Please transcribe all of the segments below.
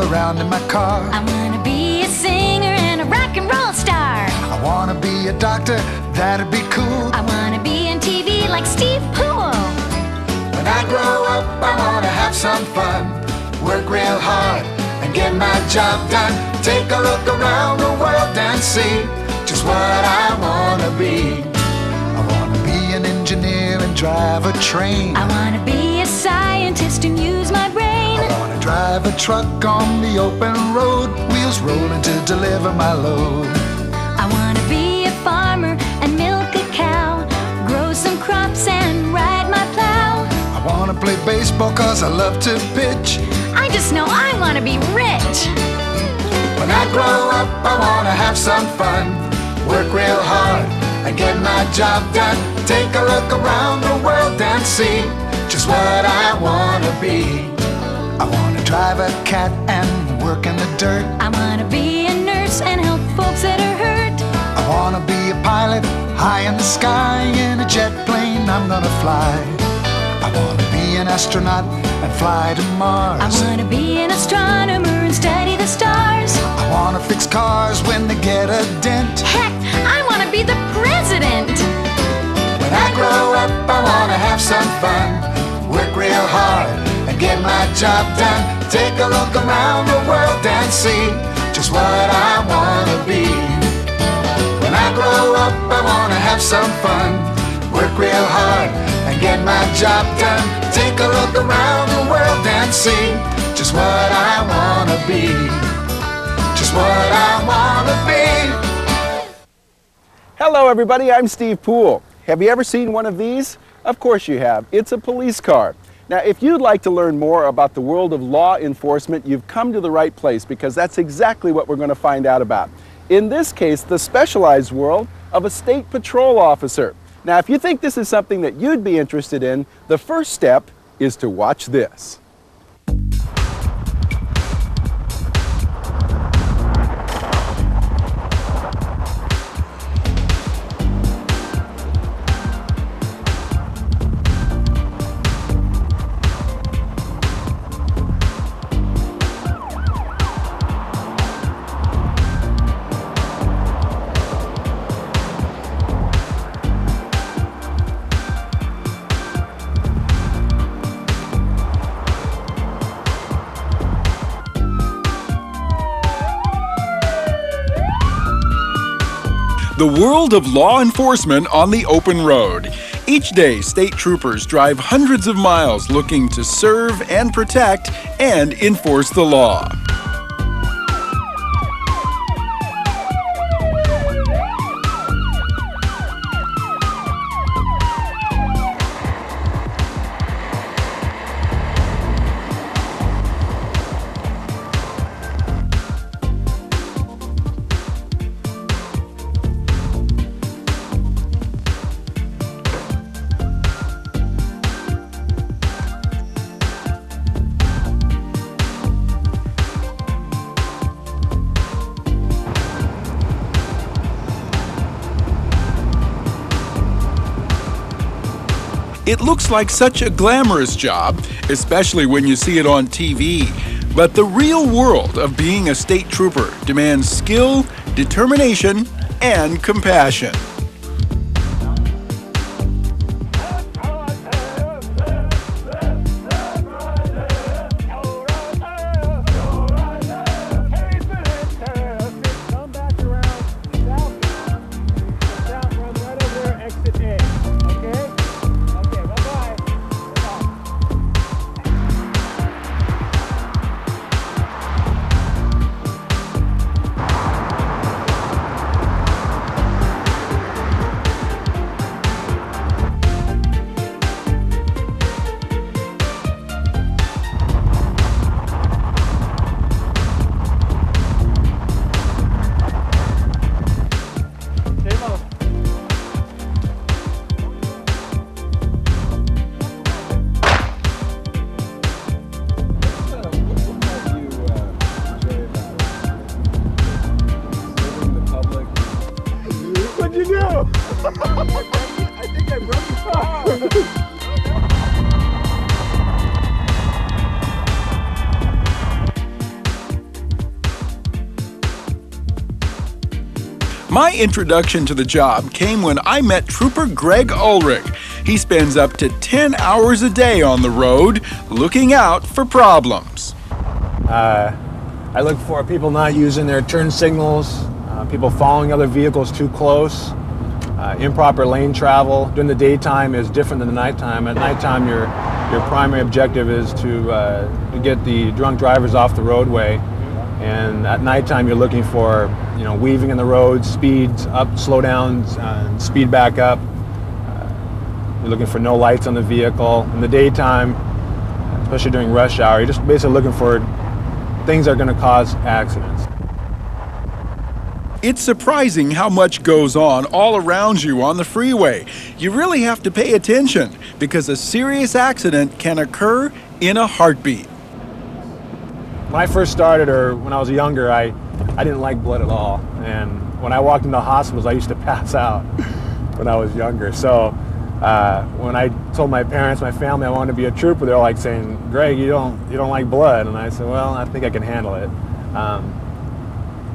around in my car. I wanna be a singer and a rock and roll star. I wanna be a doctor, that'd be cool. I wanna be on TV like Steve Poole. When I grow up, I wanna have some fun, work real hard and get my job done. Take a look around the world and see just what I wanna be. I wanna be an engineer and drive a train. I wanna be a scientist and use my brain. I wanna drive a truck on the open road, wheels rolling to deliver my load. I wanna be a farmer and milk a cow, grow some crops and ride my plow. I wanna play baseball 'cause I love to pitch. I just know I wanna be rich. When I grow up, I wanna have some fun, work real hard and get my job done. Take a look around the world and see just what I wanna be. I wanna drive a cat and work in the dirt. I wanna be a nurse and help folks that are hurt. I wanna be a pilot high in the sky in a jet plane I'm gonna fly. I wanna be an astronaut and fly to Mars. I wanna be an astronomer and study the stars. I wanna fix cars when they get a dent. Heck, I wanna be the president. When I grow up, I wanna have some fun, work real hard and get my job done. Take a look around the world and see just what I wanna be. When I grow up, I wanna have some fun, work real hard and get my job done. Take a look around the world and see just what I wanna be. Just what I wanna be. Hello everybody, I'm Steve Poole. Have you ever seen one of these? Of course you have. It's a police car. Now, if you'd like to learn more about the world of law enforcement, you've come to the right place because that's exactly what we're going to find out about. In this case, the specialized world of a state patrol officer. Now, if you think this is something that you'd be interested in, the first step is to watch this. The world of law enforcement on the open road. Each day, state troopers drive hundreds of miles looking to serve and protect and enforce the law. It looks like such a glamorous job, especially when you see it on TV. But the real world of being a state trooper demands skill, determination, and compassion. What'd you do? I think I broke the car. My introduction to the job came when I met Trooper Greg Ulrich. He spends up to 10 hours a day on the road looking out for problems. I look for people not using their turn signals, people following other vehicles too close, improper lane travel. During the daytime is different than the nighttime. At nighttime, your primary objective is to get the drunk drivers off the roadway. And at nighttime, you're looking for, weaving in the road, speeds up, slowdowns, speed back up. You're looking for no lights on the vehicle. In the daytime, especially during rush hour, you're just basically looking for things that are going to cause accidents. It's surprising how much goes on all around you on the freeway. You really have to pay attention because a serious accident can occur in a heartbeat. When I first started, or when I was younger, I didn't like blood at all. And when I walked into hospitals, I used to pass out when I was younger. So when I told my parents, my family, I wanted to be a trooper, they're like saying, "Greg, you don't like blood." And I said, "Well, I think I can handle it."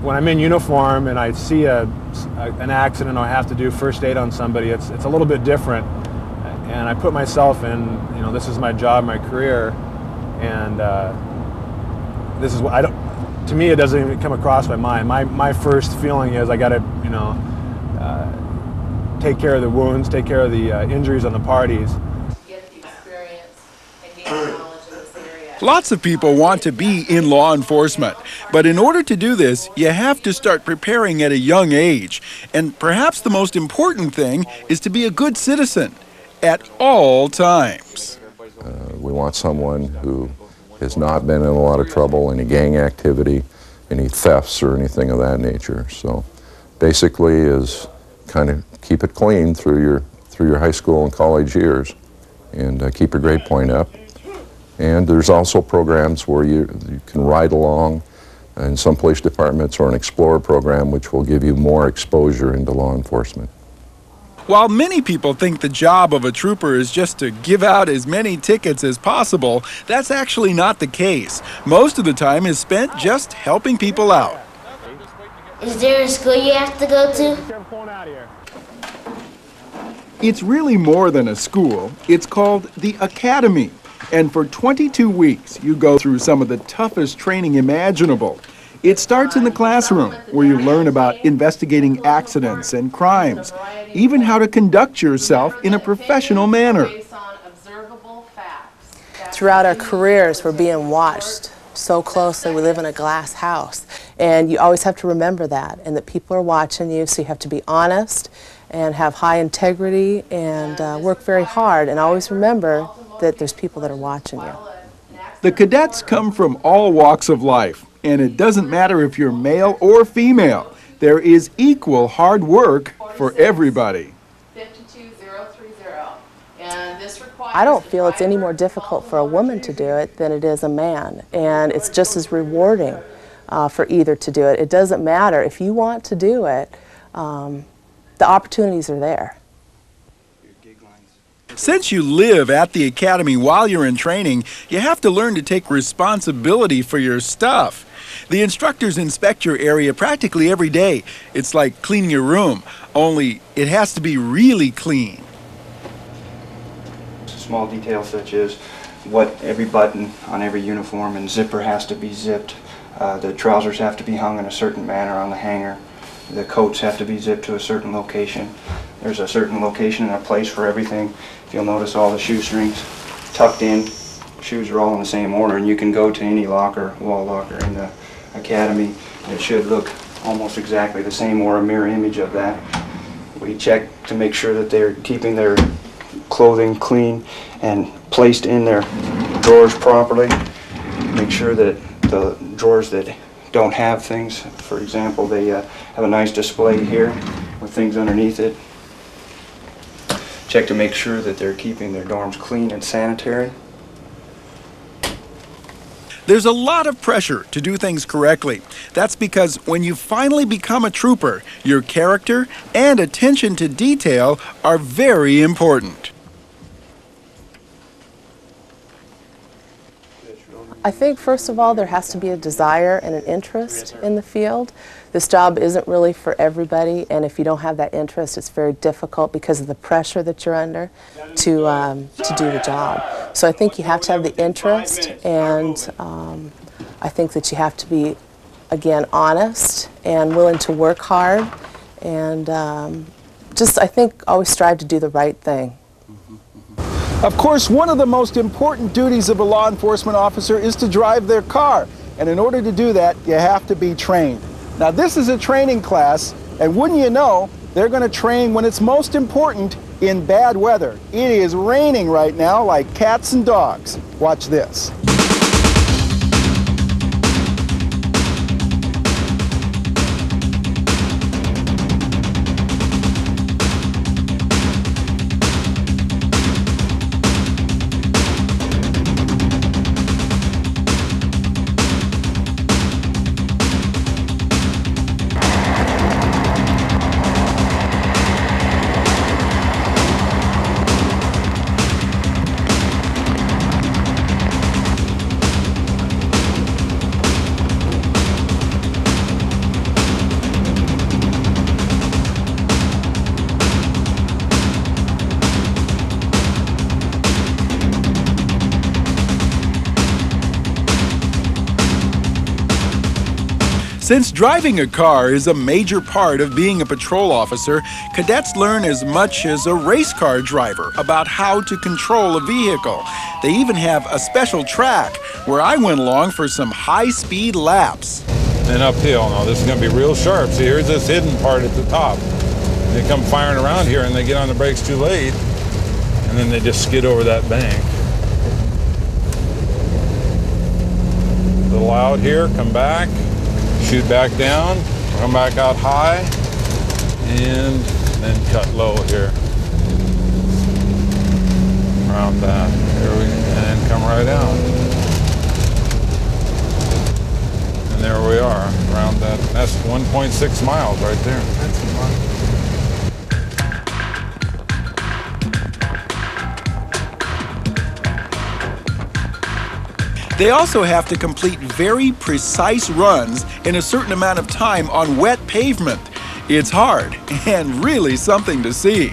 When I'm in uniform and I see an accident or I have to do first aid on somebody, it's a little bit different. And I put myself in, this is my job, my career, and this is what to me, it doesn't even come across my mind. My first feeling is I got to, take care of the wounds, take care of the injuries on the parties. Get the experience and gain knowledge in this area. Lots of people want to be in law enforcement, but in order to do this, you have to start preparing at a young age. And perhaps the most important thing is to be a good citizen at all times. We want someone who has not been in a lot of trouble, any gang activity, any thefts or anything of that nature. So basically is kind of keep it clean through your high school and college years and keep your grade point up. And there's also programs where you can ride along in some police departments, or an Explorer program which will give you more exposure into law enforcement. While many people think the job of a trooper is just to give out as many tickets as possible, that's actually not the case. Most of the time is spent just helping people out. Is there a school you have to go to? It's really more than a school. It's called the Academy. And for 22 weeks, you go through some of the toughest training imaginable. It starts in the classroom, where you learn about investigating accidents and crimes, even how to conduct yourself in a professional manner. Throughout our careers, we're being watched so closely. We live in a glass house, and you always have to remember that, and that people are watching you, so you have to be honest and have high integrity and work very hard, and always remember that there's people that are watching you. The cadets come from all walks of life, and it doesn't matter if you're male or female. There is equal hard work for everybody. I don't feel it's any more difficult for a woman to do it than it is a man, and it's just as rewarding for either to do it. It doesn't matter. If you want to do it, the opportunities are there. Since you live at the academy while you're in training, you have to learn to take responsibility for your stuff. The instructors inspect your area practically every day. It's like cleaning your room, only it has to be really clean. Small details such as what every button on every uniform and zipper has to be zipped. The trousers have to be hung in a certain manner on the hanger. The coats have to be zipped to a certain location. There's a certain location and a place for everything. If you'll notice, all the shoestrings tucked in, shoes are all in the same order, and you can go to any locker, wall locker in the academy, and it should look almost exactly the same or a mirror image of that. We check to make sure that they're keeping their clothing clean and placed in their drawers properly. Make sure that the drawers that don't have things, for example, they have a nice display here with things underneath it. Check to make sure that they're keeping their dorms clean and sanitary. There's a lot of pressure to do things correctly. That's because when you finally become a trooper, your character and attention to detail are very important. I think, first of all, there has to be a desire and an interest in the field. This job isn't really for everybody, and if you don't have that interest, it's very difficult because of the pressure that you're under to do the job. So I think you have to have the interest, and I think that you have to be, again, honest and willing to work hard, and just, I think, always strive to do the right thing. Of course, one of the most important duties of a law enforcement officer is to drive their car. And in order to do that, you have to be trained. Now, this is a training class, and wouldn't you know, they're going to train when it's most important, in bad weather. It is raining right now like cats and dogs. Watch this. Since driving a car is a major part of being a patrol officer, cadets learn as much as a race car driver about how to control a vehicle. They even have a special track where I went along for some high-speed laps. And uphill. Now this is going to be real sharp. See, here's this hidden part at the top. They come firing around here and they get on the brakes too late, and then they just skid over that bank. A little out here, come back. Shoot back down, come back out high, and then cut low here. Around that, and come right out. And there we are, around that. That's 1.6 miles right there. That's fun. They also have to complete very precise runs in a certain amount of time on wet pavement. It's hard and really something to see.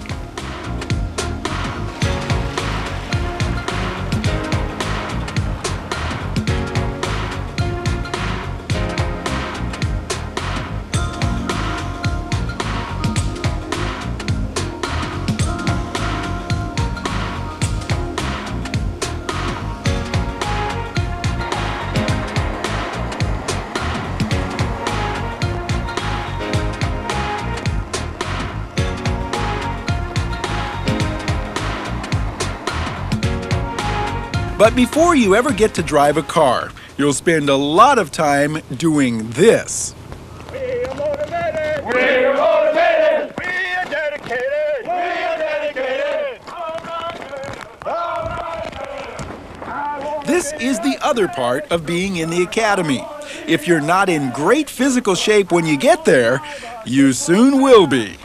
But before you ever get to drive a car, you'll spend a lot of time doing this. We are motivated. We are motivated. We are dedicated. We are dedicated. This is the other part of being in the academy. If you're not in great physical shape when you get there, you soon will be.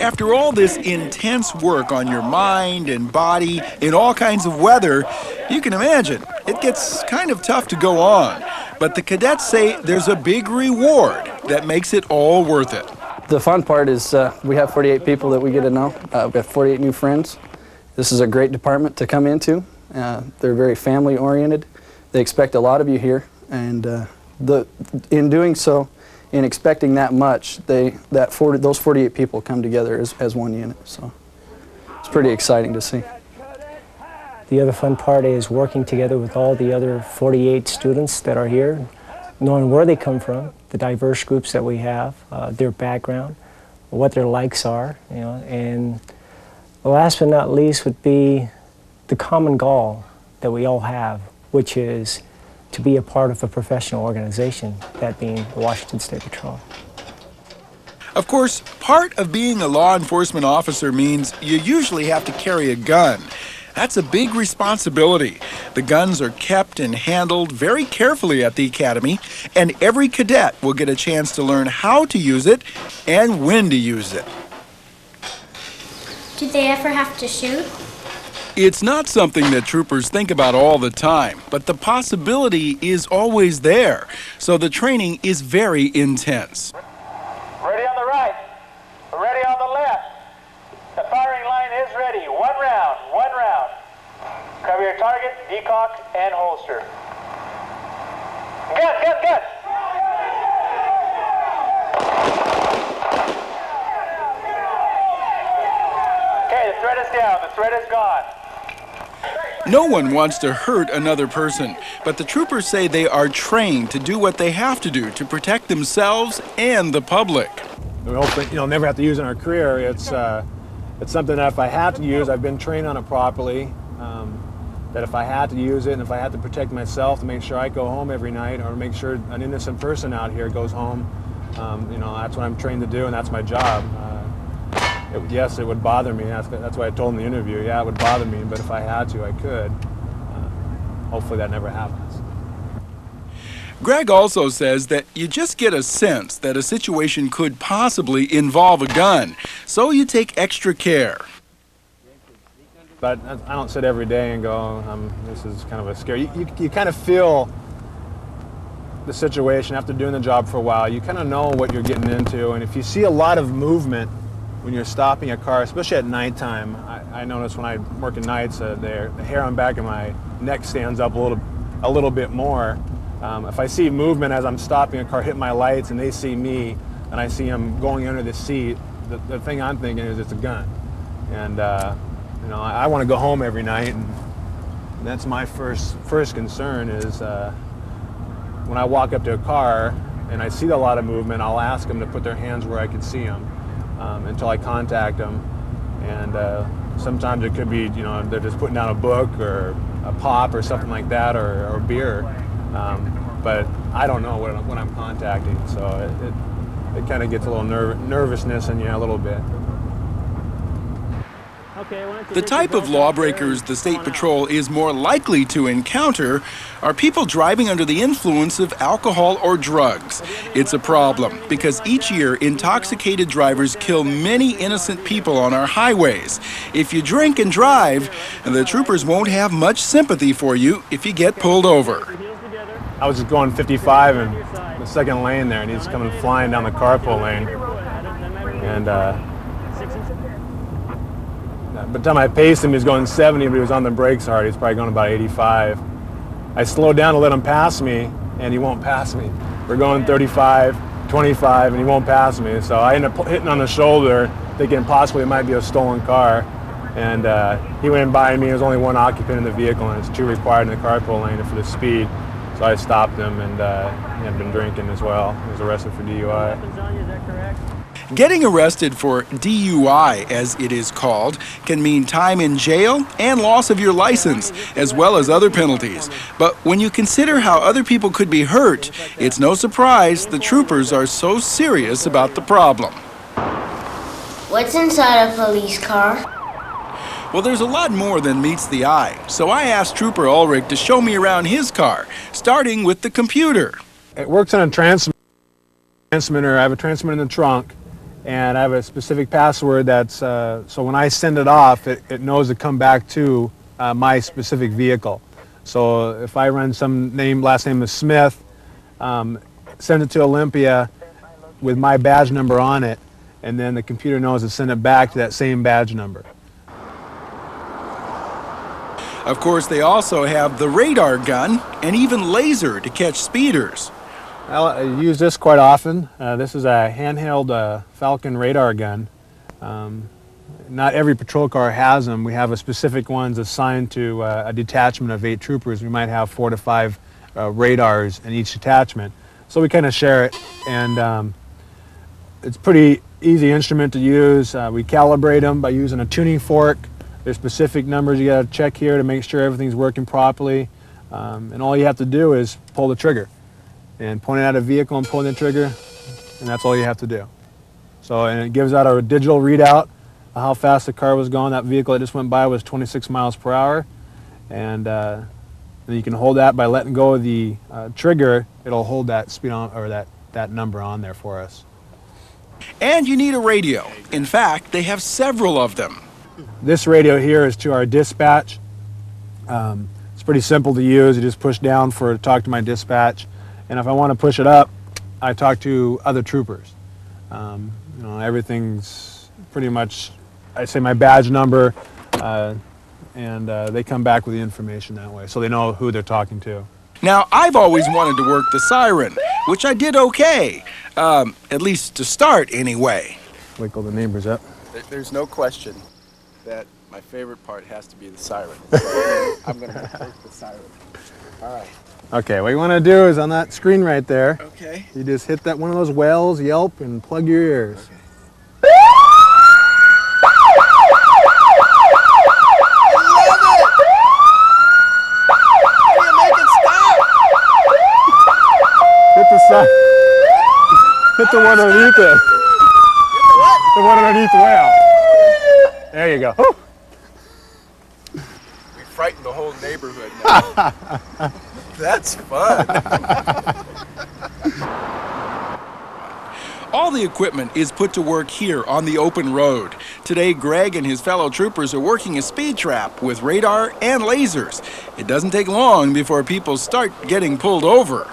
After all this intense work on your mind and body in all kinds of weather, you can imagine it gets kind of tough to go on. But the cadets say there's a big reward that makes it all worth it. The fun part is we have 48 people that we get to know. We have 48 new friends. This is a great department to come into. They're very family oriented. They expect a lot of you here, and in doing so, in expecting that much, those 48 people come together as one unit. So it's pretty exciting to see. The other fun part is working together with all the other 48 students that are here, knowing where they come from, the diverse groups that we have, their background, what their likes are, you know, and last but not least would be the common goal that we all have, which is to be a part of a professional organization, that being the Washington State Patrol. Of course, part of being a law enforcement officer means you usually have to carry a gun. That's a big responsibility. The guns are kept and handled very carefully at the academy, and every cadet will get a chance to learn how to use it and when to use it. Do they ever have to shoot? It's not something that troopers think about all the time, but the possibility is always there, so the training is very intense. Ready on the right, ready on the left. The firing line is ready. One round, one round. Cover your target, decock, and holster. Good, good, good. Okay, the threat is down, the threat is gone. No one wants to hurt another person, but the troopers say they are trained to do what they have to do to protect themselves and the public. We hope that, never have to use in our career. It's something that if I have to use, I've been trained on it properly. That if I had to use it and if I had to protect myself to make sure I go home every night or make sure an innocent person out here goes home, that's what I'm trained to do and that's my job. Yes, it would bother me. That's why I told him in the interview. Yeah, it would bother me, but if I had to, I could. Hopefully that never happens. Greg also says that you just get a sense that a situation could possibly involve a gun, so you take extra care. But I don't sit every day and go, this is kind of a scary. You kind of feel the situation after doing the job for a while. You kind of know what you're getting into, and if you see a lot of movement when you're stopping a car, especially at nighttime, I notice when I work at nights, the hair on the back of my neck stands up a little bit more. If I see movement as I'm stopping a car, hit my lights, and they see me, and I see them going under the seat, the thing I'm thinking is it's a gun. And I want to go home every night, and that's my first concern is when I walk up to a car and I see a lot of movement, I'll ask them to put their hands where I can see them until I contact them. And sometimes it could be, they're just putting down a book or a pop or something like that, or beer. But I don't know what I'm contacting, so it kind of gets a little nervousness in you a little bit. The type of lawbreakers the State Patrol is more likely to encounter are people driving under the influence of alcohol or drugs. It's a problem because each year intoxicated drivers kill many innocent people on our highways. If you drink and drive, the troopers won't have much sympathy for you if you get pulled over. I was just going 55 in the second lane there, and he's coming flying down the carpool lane. And by the time I paced him, he was going 70, but he was on the brakes hard. He's probably going about 85. I slowed down to let him pass me, and he won't pass me. We're going 35, 25, and he won't pass me. So I ended up hitting on the shoulder, thinking possibly it might be a stolen car. And he went by me. There's only one occupant in the vehicle, and it's two required in the carpool lane for the speed. So I stopped him, and he had been drinking as well. He was arrested for DUI. Getting arrested for DUI, as it is called, can mean time in jail and loss of your license, as well as other penalties. But when you consider how other people could be hurt, it's no surprise the troopers are so serious about the problem. What's inside a police car? Well, there's a lot more than meets the eye, so I asked Trooper Ulrich to show me around his car, starting with the computer. It works on a transmitter. I have a transmitter in the trunk, and I have a specific password that's, so when I send it off, it knows to come back to my specific vehicle. So if I run some last name is Smith, send it to Olympia with my badge number on it, and then the computer knows to send it back to that same badge number. Of course, they also have the radar gun and even laser to catch speeders. I use this quite often. This is a handheld Falcon radar gun. Not every patrol car has them. We have a specific ones assigned to a detachment of 8 troopers. We might have 4 to 5 radars in each detachment. So we kind of share it, and it's a pretty easy instrument to use. We calibrate them by using a tuning fork. There's specific numbers you got to check here to make sure everything's working properly. And all you have to do is pull the trigger. And point it at a vehicle and pull the trigger, and that's all you have to do. So, and it gives out a digital readout of how fast the car was going. That vehicle that just went by was 26 miles per hour. And then you can hold that by letting go of the trigger. It'll hold that speed on, or that number on there for us. And you need a radio. In fact, they have several of them. This radio here is to our dispatch. It's pretty simple to use. You just push down to talk to my dispatch, and if I want to push it up, I talk to other troopers. You know, everything's pretty much, I say my badge number, and they come back with the information that way, so they know who they're talking to. Now, I've always wanted to work the siren, which I did okay, at least to start anyway. Wake all the neighbors up. There's no question that my favorite part has to be the siren. So I'm going to take the siren. All right. Okay, what you want to do is on that screen right there, Okay. you just hit that one of those whales, yelp, and plug your ears. Okay. Hit the one underneath it. The one underneath the whale. There you go. We frightened the whole neighborhood now. That's fun. All the equipment is put to work here on the open road. Today, Greg and his fellow troopers are working a speed trap with radar and lasers. It doesn't take long before people start getting pulled over.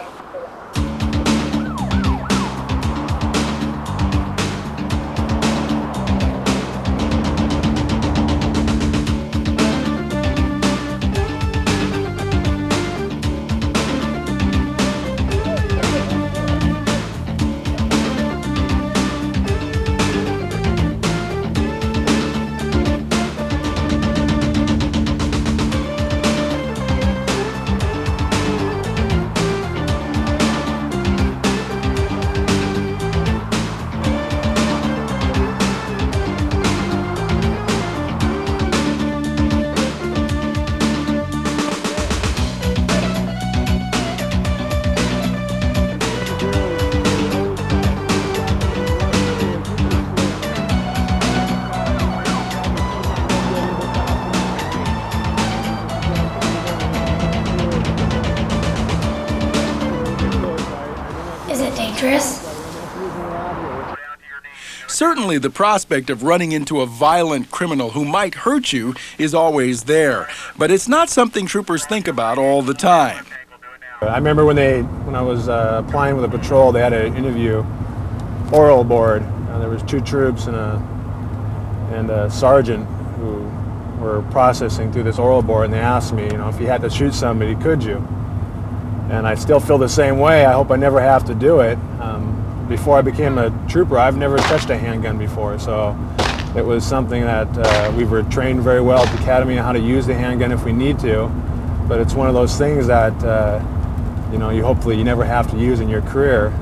Is it dangerous? Certainly the prospect of running into a violent criminal who might hurt you is always there, but it's not something troopers think about all the time. I remember when I was applying with a patrol, they had an interview oral board. There was 2 troops and a sergeant who were processing through this oral board, and they asked me, you know, if you had to shoot somebody, could you? And I still feel the same way. I hope I never have to do it. Before I became a trooper, I've never touched a handgun before, so it was something that we were trained very well at the academy on how to use the handgun if we need to. But it's one of those things that you know, hopefully you never have to use in your career.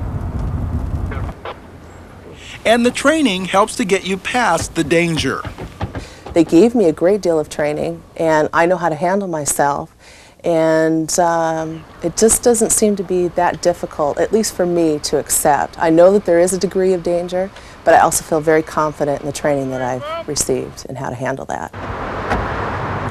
And the training helps to get you past the danger. They gave me a great deal of training, and I know how to handle myself. And it just doesn't seem to be that difficult, at least for me, to accept. I know that there is a degree of danger, but I also feel very confident in the training that I've received and how to handle that.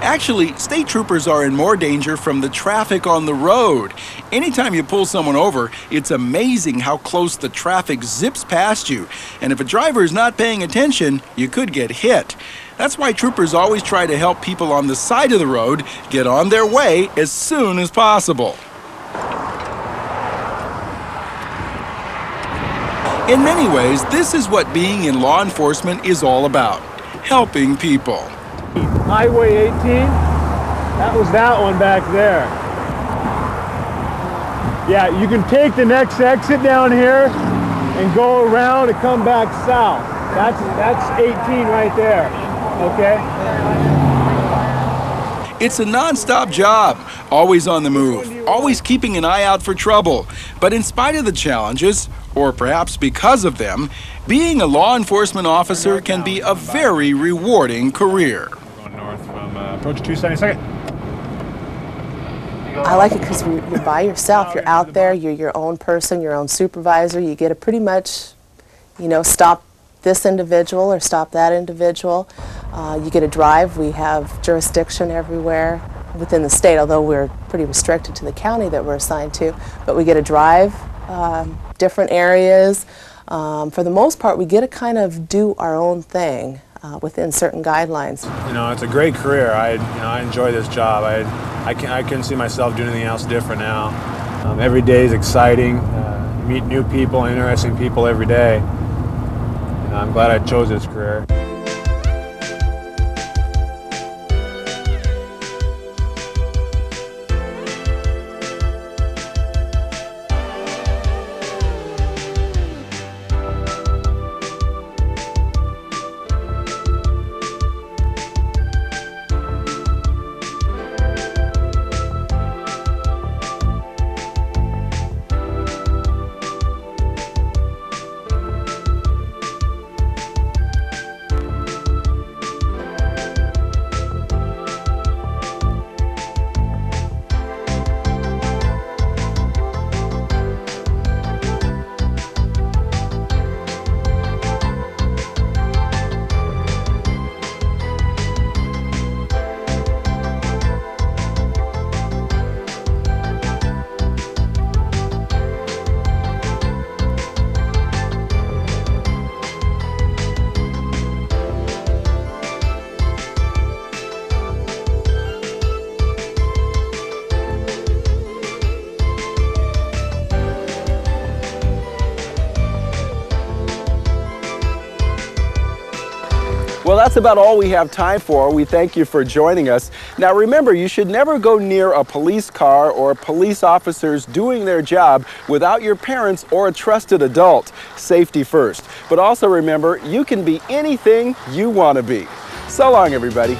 Actually, state troopers are in more danger from the traffic on the road. Anytime you pull someone over, it's amazing how close the traffic zips past you. And if a driver is not paying attention, you could get hit. That's why troopers always try to help people on the side of the road get on their way as soon as possible. In many ways, this is what being in law enforcement is all about, helping people. Highway 18, that was that one back there. Yeah, you can take the next exit down here and go around and come back south. That's 18 right there. Okay. It's a non-stop job, always on the move, always keeping an eye out for trouble. But in spite of the challenges, or perhaps because of them, being a law enforcement officer can be a very rewarding career. We're going north from approach 272nd. I like it because you're by yourself. You're out there. You're your own person, your own supervisor. You get to pretty much, you know, stop this individual or stop that individual. You get to drive. We have jurisdiction everywhere within the state, although we're pretty restricted to the county that we're assigned to. But we get to drive different areas. For the most part, we get to kind of do our own thing. within certain guidelines. You know, it's a great career. I enjoy this job. I couldn't see myself doing anything else different now. Every day is exciting. Meet new people, interesting people every day. And I'm glad I chose this career. Well, that's about all we have time for. We thank you for joining us. Now remember, you should never go near a police car or police officers doing their job without your parents or a trusted adult. Safety first. But also remember, you can be anything you want to be. So long, everybody.